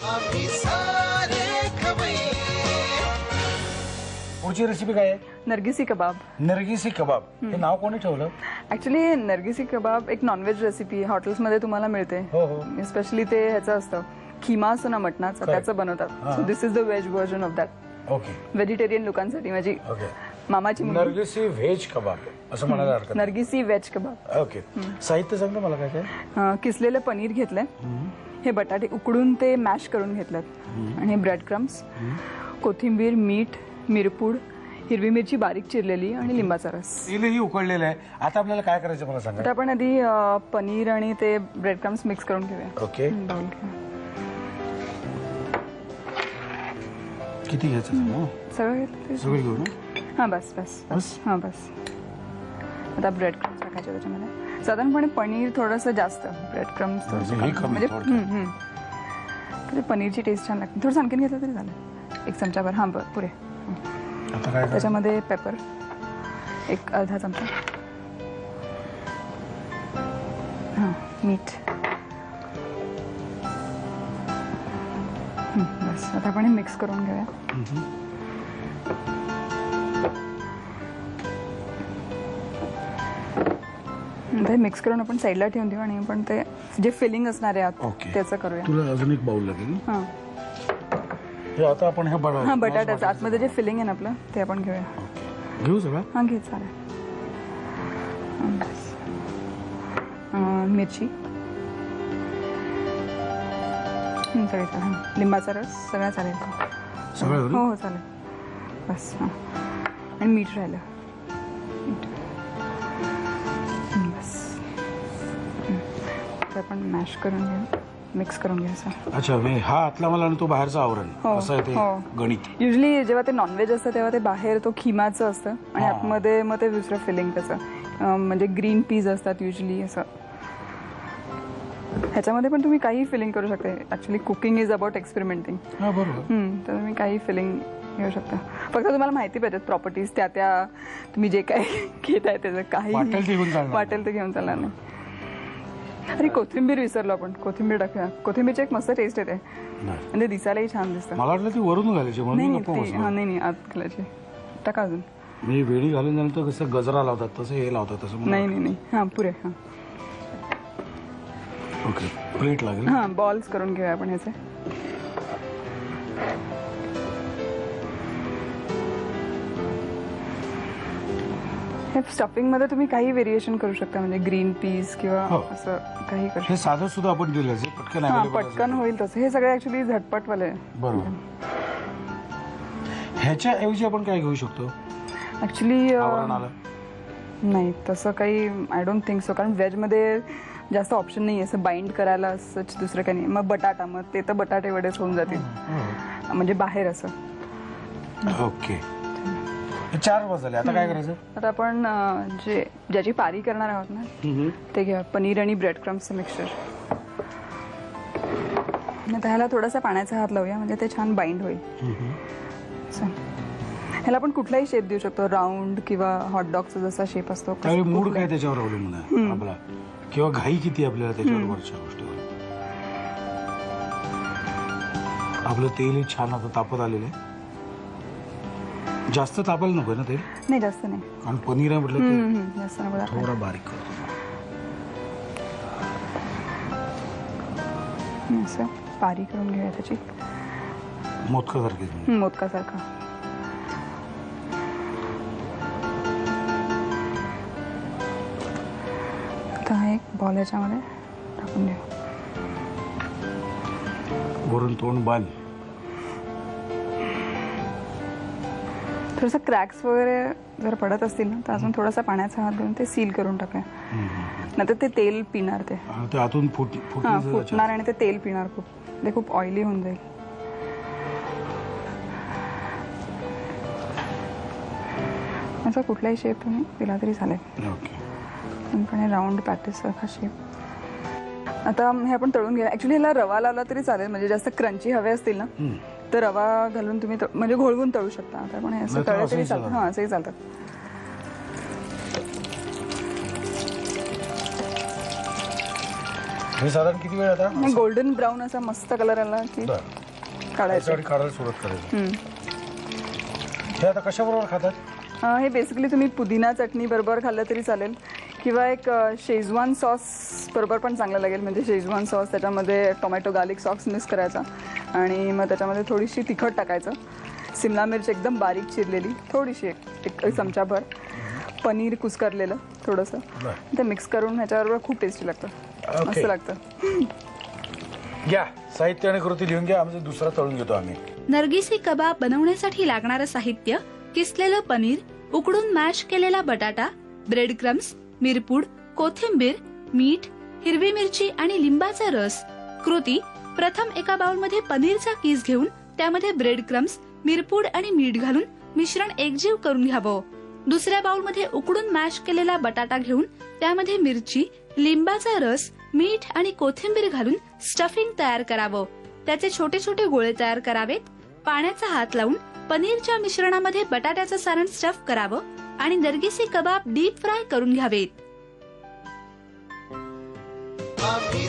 आम्ही सारे खवय्ये. पुढची रेसिपी काय आहे? नरगिसी कबाब. नरगिसी कबाब हे नाव कोणी ठेवलं? ऍक्च्युली नरगिसी कबाब एक नॉनव्हेज रेसिपी हॉटेल्समध्ये तुम्हाला मिळते. हो हो. स्पेशली ते ह्याचं असतं, खिमा असतं ना मटणाचं, त्याचं बनवतात. So this is the veg version of that. Okay. Vegetarian लोकांसाठी माझी मामाची मुलगी. नरगिसी व्हेज कबाब असं म्हणायला हरकत नाही. नरगिसी व्हेज कबाब. ओके. साहित्य सांग ना मला काय काय. किसलेलं पनीर घेतलंय, हे बटाटे उकडून ते मॅश करून घेतलेत, आणि हे ब्रेड क्रम्स, कोथिंबीर, मीठ, मिरपूड, हिरवी मिरची बारीक चिरलेली, आणि लिंबाचा रस. तेलही उकळलेलं आहे. आता आपल्याला काय करायचं मला सांगा. तर आपण आधी पनीर आणि ते ब्रेड क्रम्स मिक्स करून घेऊया. ओके. किती घ्यायचं? सगळं घेऊ ना. हा बस बस बस. हा बस. आता ब्रेड क्रम्स टाकायचे त्याच्यामध्ये. साधारणपणे पनीर थोडंसं जास्त, ब्रेड क्रम्स म्हणजे पनीरची टेस्ट छान लागते. थोडंसं आणखीन घेतलं तरी झालं. 1 चमचाभर. हा बरं पुरे. त्याच्यामध्ये पेपर 1 अर्धा चमचा. हां मीठ. बस. आता आपण हे मिक्स करून घेऊया. ते मिक्स करून आपण साईडला ठेवून देऊ, आणि आपण ते जे फिलिंग असणार आहे त्याचं करूया. तुला अजून एक बाउल लागेल. हां. आता आपण हे बटाट्याचं आतमध्ये जे फिलिंग आहे ना आपलं, ते आपण घेऊया. घेऊ सगळं. हां घे चालेल. मिरची, चालेल. लिंबाचा रस सगळा चालेल. सगळं हो हो चालेल. बस. हां. आणि मीठ राहिलं. बस. ते आपण मॅश करून घेऊ, मिक्स करून घ्यायचं. अच्छा. हा आतला मला आणि तो बाहेरचा आवरण असं आहे ते गणित. युजली जेव्हा ते नॉनव्हेज असतं तेव्हा ते बाहेर तो खिमाचं असतं, आणि आतमध्ये मग ते दुसरं फिलिंग त्याचं, म्हणजे ग्रीन पीज असतात युजली असं. ह्याच्यामध्ये पण तुम्ही काही फिलिंग करू शकता. Actually cooking is about experimenting. बरोबर. तर तुम्ही काही फिलिंग घेऊ शकता. फक्त तुम्हाला माहिती पाहिजेत प्रॉपर्टीज, त्या तुम्ही जे काय घेताय त्याचं काही वाटेल ते घेऊन चालणार नाही. अरे कोथिंबीर विसरलो आपण. कोथिंबीर टाकूया. कोथिंबीरची एक मस्त टेस्ट येते, म्हणजे दिसायलाही छान दिसतं. मला वाटलं ती वरून घालायची. नाही आत घालायची. टाका अजून. मी वेळी घालून झाल्यानंतर कसं गजरा लावतात तसं हे लावतात तसं. नाही. हां पुरे. हां ओके. प्लेट लागेल. हां बॉल्स करून घेऊया आपण ह्याचे. हे स्टफिंग मध्ये तुम्ही काही व्हेरिएशन करू शकता, म्हणजे ग्रीन पीस किंवा असं काही करू शकता. हे साधं सुद्धा आपण दिलं पटकन पटकन होईल तसं. हे सगळे ऍक्च्युली झटपटवाले. बरोबर. ह्याच्या ऐवजी आपण काय घेऊ शकतो ऍक्च्युली? नाही तसं काही आय डोंट थिंक सो, कारण व्हेजमध्ये जास्त ऑप्शन नाही असं बाइंड करायला. असंच दुसरं काही नाही. मग बटाटा, मग ते तर बटाटे वडेच होऊन जातील, म्हणजे बाहेर असं. ओके. 4 वाजले. आता काय करायचं? आता आपण ज्याची पारी करणार आहोत ना ते घ्या. पनीर आणि ब्रेड क्रम्सचं मिक्सचर. त्याला थोडासा पाण्याचा हात लावूया, म्हणजे ते छान बाइंड होईल. ह्याला आपण कुठलाही शेप देऊ शकतो, राऊंड किंवा हॉटडॉगचा जसा शेप असतो. मूड काय त्याच्यावर अवलंबून आहे आपला, किंवा घाई किती आपल्याला त्याच्यावर वरच्या गोष्टीवर. आपलं तेल छान आता तापत आलेलं आहे. जास्त तापायला नको ना तेल? नाही जास्त नाही, कारण पनीर आहे म्हटलं जास्त नको. थोडा बारीक करतो असं पारी करून घेऊया त्याची, मोदकासारखी. मोदकासारखा. आता हा एक बॉल याच्यामध्ये टाकून देऊ. वरून तोंड बांध. थोडंसं क्रॅक्स वगैरे जर पडत असतील ना तर अजून थोडासा पाण्याचा हात देऊन ते सील करून टाकूया. नंतर ते तेल पिणार, ते आतून फुटणार आणि ते तेल पिणार खूप. ते खूप ऑइली होऊन जाईल. असा कुठलाही शेप तुम्ही दिला तरी चालेल. पण राऊंड पॅटीस सारखा शेप. आता हे आपण तळून घ्या. ऍक्च्युली ह्याला रवा लावला तरी चालेल, म्हणजे जास्त क्रंची हवे असतील ना तर रवा घालून तुम्ही म्हणजे घोळवून तळू शकता. आता पण हे असं तळले तरी चालतं. हां असंही चालतात. हे साधारण किती वेळ आता गोल्डन ब्राऊन असा मस्त कलर आला की काढायचं. याच्यासाठी काढायला सुरुवात करायची. हे आता कशाबरोबर खातात? हे बेसिकली तुम्ही पुदिना चटणी बरोबर खाल्लं तरी चालेल किंवा एक शेजवान सॉस बरोबर पण चांगलं लागेल. म्हणजे शेजवान सॉस त्याच्यामध्ये टोमॅटो गार्लिक सॉस मिक्स करायचा आणि मग त्याच्यामध्ये थोडीशी तिखट टाकायचं, सिमला मिरची एकदम बारीक चिरलेली थोडीशी एक चमचाभर, पनीर कुस्करलेलं थोडंसं ते मिक्स करून ह्याच्याबरोबर खूप टेस्टी लागतं, मस्त लागतं. घ्या साहित्य आणि कृती लिहून घ्या. आमचं दुसरा तळून घेतो आम्ही. नर्गिसी कबाब बनवण्यासाठी लागणारं साहित्य: किसलेलं पनीर, उकडून मॅश केलेला बटाटा, ब्रेड क्रम्स, मिरपूड, कोथिंबीर, मीठ, हिरवी मिरची आणि लिंबाचा रस. कृती: प्रथम एका बाउलमध्ये पनीरचा किस घेऊन त्यामध्ये ब्रेड क्रम्स, मिरपूड आणि मीठ घालून मिश्रण एकजीव करून घ्यावं. दुसऱ्या बाउलमध्ये उकडून मॅश केलेला बटाटा घेऊन त्यामध्ये मिरची, लिंबाचा रस, मीठ आणि कोथिंबीर घालून स्टफिंग तयार करावं. त्याचे छोटे छोटे गोळे तयार करावेत. पाण्याचा हात लावून पनीरच्या मिश्रणामध्ये बटाट्याचं सारण स्टफ करावं आणि नर्गिसी कबाब डीप फ्राय करून घ्यावेत. आम्ही